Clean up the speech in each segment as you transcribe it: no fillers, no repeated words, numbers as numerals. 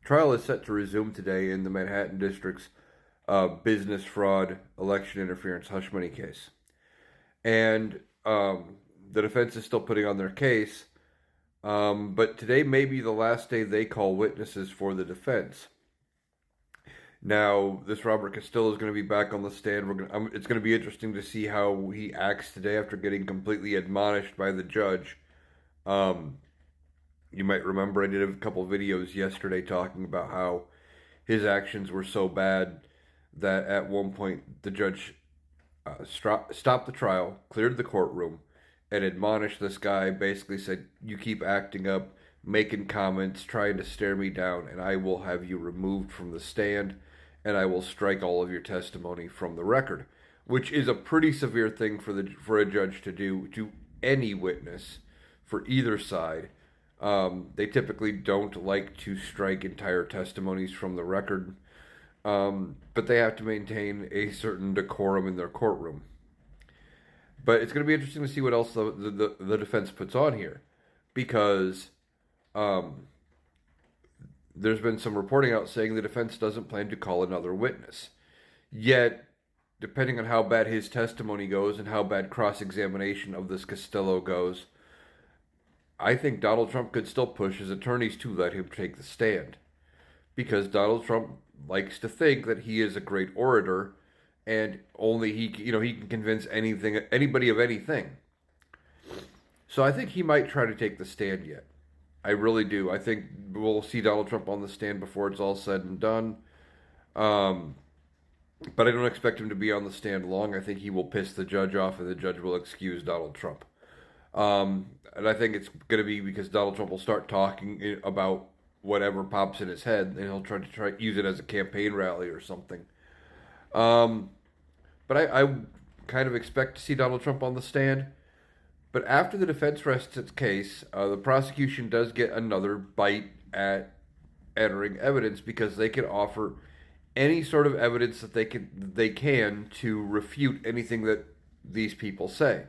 Trial is set to resume today in the Manhattan District's business fraud, election interference, hush money case. And the defense is still putting on their case, but today may be the last day they call witnesses for the defense. Now, this Robert Castillo is going to be back on the stand. It's going to be interesting to see how he acts today after getting completely admonished by the judge. Um, you might remember I did a couple videos yesterday talking about how his actions were so bad that at one point the judge stopped the trial, cleared the courtroom, and admonished this guy. Basically said, "You keep acting up, making comments, trying to stare me down, and I will have you removed from the stand, and I will strike all of your testimony from the record," which is a pretty severe thing for a judge to do to any witness for either side. They typically don't like to strike entire testimonies from the record, but they have to maintain a certain decorum in their courtroom. But it's going to be interesting to see what else the defense puts on here, because um, there's been some reporting out saying the defense doesn't plan to call another witness. Yet, depending on how bad his testimony goes and how bad cross-examination of this Castillo goes, I think Donald Trump could still push his attorneys to let him take the stand, because Donald Trump likes to think that he is a great orator, and only he can convince anybody of anything. So I think he might try to take the stand yet. I really do. I think we'll see Donald Trump on the stand before it's all said and done. Um, but I don't expect him to be on the stand long. I think he will piss the judge off, and the judge will excuse Donald Trump. And I think it's going to be because Donald Trump will start talking about whatever pops in his head, and he'll try to use it as a campaign rally or something. Um, but I kind of expect to see Donald Trump on the stand. But after the defense rests its case, the prosecution does get another bite at entering evidence, because they can offer any sort of evidence that they can to refute anything that these people say.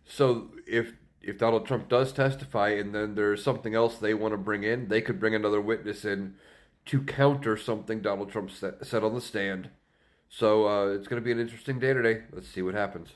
So if Donald Trump does testify and then there's something else they want to bring in, they could bring another witness in to counter something Donald Trump said on the stand. So it's going to be an interesting day today. Let's see what happens.